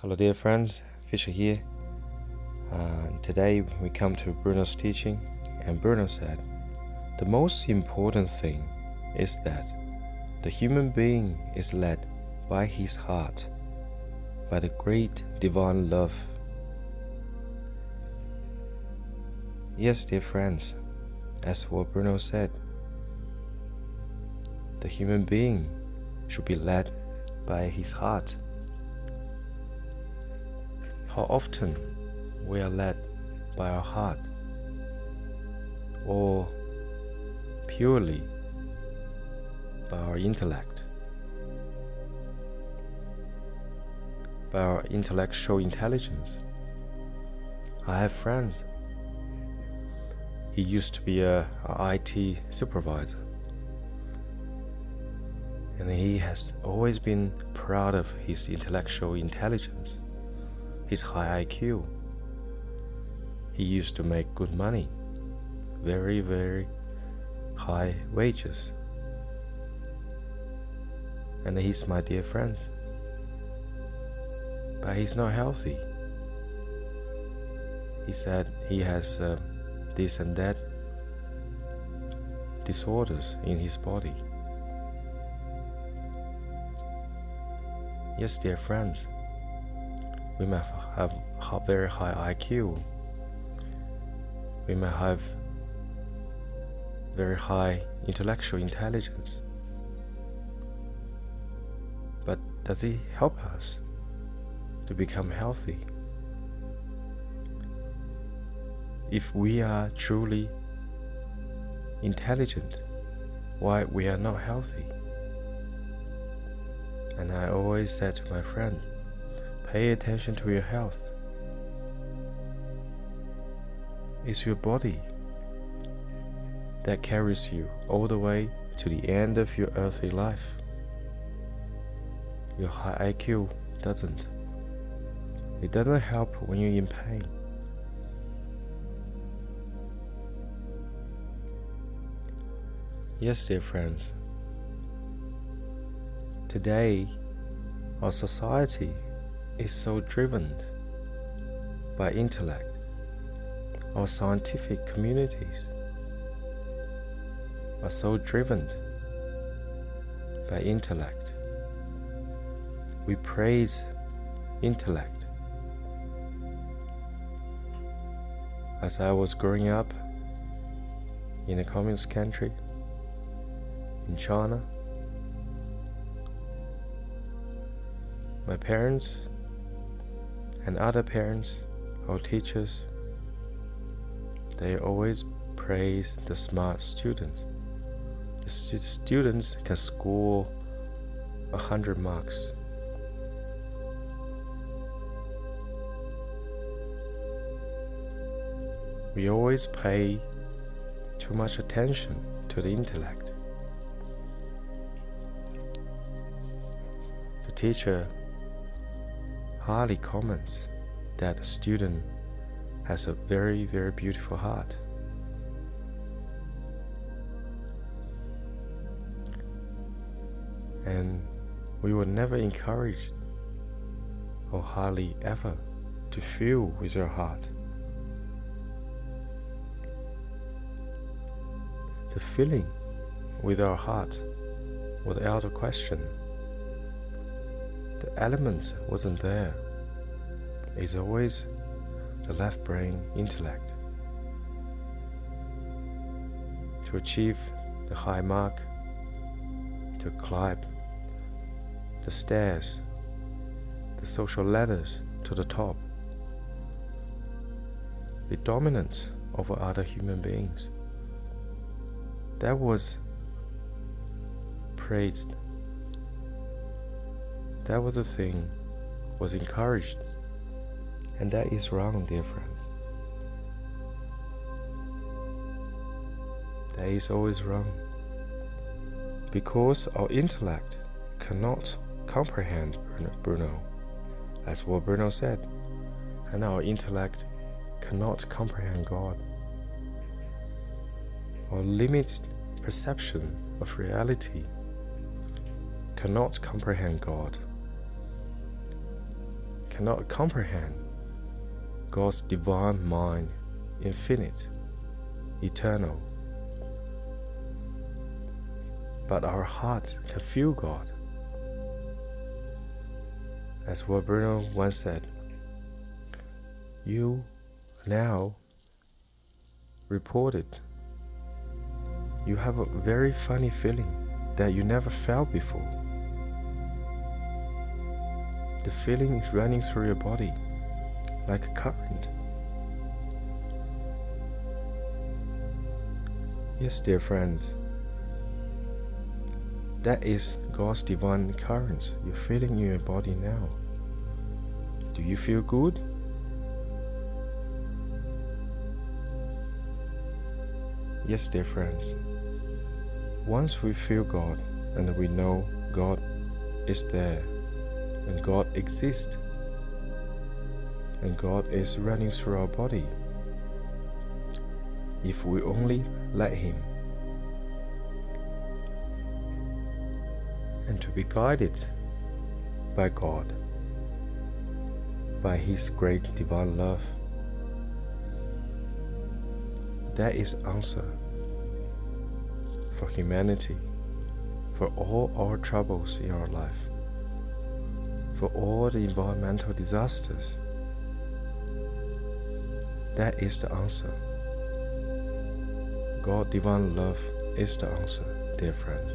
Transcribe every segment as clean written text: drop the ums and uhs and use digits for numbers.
Hello dear friends, Fisher here. Today we come to Bruno's teaching, and Bruno said, the most important thing is that the human being is led by his heart, by the great divine love. Yes, dear friends, as what Bruno said, the human being should be led by his heart. How often we are led by our heart, or purely by our intellect, by our intellectual intelligence. I have friends. He used to be a IT supervisor, and he has always been proud of his intellectual intelligence, his high IQ. He used to make good money, very, very high wages. And he's my dear friend. But he's not healthy. He said he has this and that disorders in his body. Yes, dear friends, we might have very high IQ. We might have very high intellectual intelligence. But does it help us to become healthy? If we are truly intelligent, why we are not healthy? And I always said to my friend, pay attention to your health. It's your body that carries you all the way to the end of your earthly life. Your high IQ doesn't. It doesn't help when you're in pain. Yes, dear friends, today our society is so driven by intellect. Our scientific communities are so driven by intellect. We praise intellect. As I was growing up in a communist country, in China, my parents and other parents or teachers, they always praise the smart students. The students can score 100 marks. We always pay too much attention to the intellect. The teacher hardly comments that the student has a very, very beautiful heart. And we were never encouraged, or hardly ever, to feel with your heart. The feeling with our heart was out of question. The element wasn't there. It's always the left brain intellect. To achieve the high mark, to climb the stairs, the social ladders to the top, be dominant over other human beings. That was praised. That was the thing was encouraged. And that is wrong, dear friends. That is always wrong. Because our intellect cannot comprehend Bruno, as what Bruno said, and our intellect cannot comprehend God. Our limited perception of reality cannot comprehend God, cannot comprehend God's divine mind, infinite, eternal. But our hearts can feel God. As what Bruno once said, you now reported you have a very funny feeling that you never felt before. The feeling is running through your body like a current. Yes, dear friends, that is God's divine currents you're feeling in your body now. Do you feel good? Yes, dear friends, once we feel God and we know God is there and God exists and God is running through our body, if we only let Him, and to be guided by God, by His great divine love, that is answer for humanity, for all our troubles in our life, for all the environmental disasters. That is the answer. God divine love is the answer, dear friend.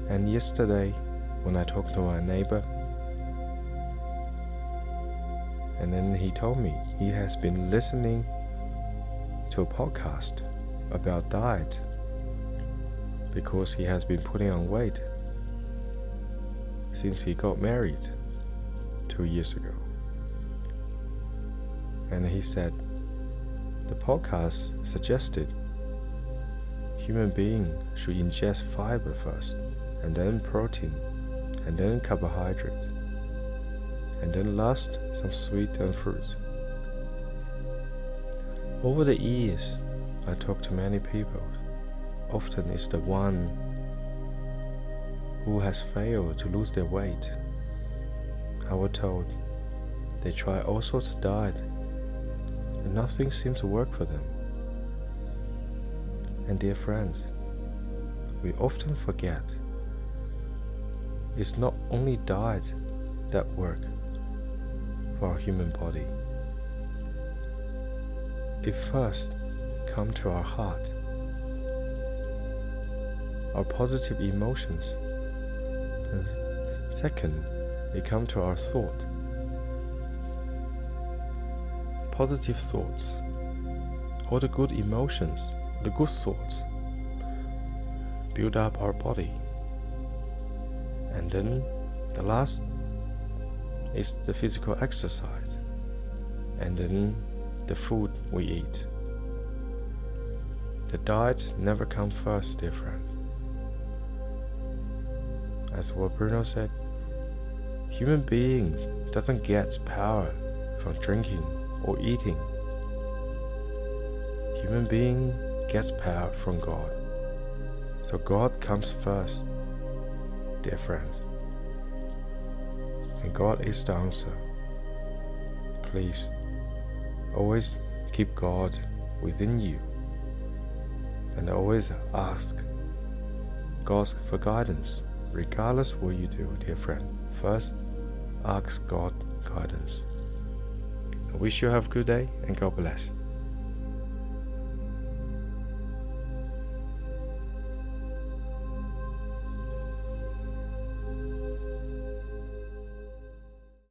And yesterday, when I talked to my neighbor, and then he told me he has been listening to a podcast about diet because he has been putting on weight since he got married 2 years ago. And he said the podcast suggested human being should ingest fiber first, and then protein, and then carbohydrate, and then last some sweet and fruit. Over the years, I talked to many people. Often it's the one who has failed to lose their weight. I was told they try all sorts of diet and nothing seems to work for them. And dear friends, we often forget it's not only diet that works for our human body. It first comes to our heart, our positive emotions, and second, it comes to our thought. Positive thoughts, all the good emotions, the good thoughts, build up our body. And then the last is the physical exercise, and then the food we eat. The diet never comes first, dear friend. As what Bruno said, human being doesn't get power from drinking or eating. Human being gets power from God. So God comes first, dear friends. And God is the answer. Please, always keep God within you. And always ask God for guidance, regardless what you do, dear friend. First, ask God guidance. I wish you have a good day and God bless.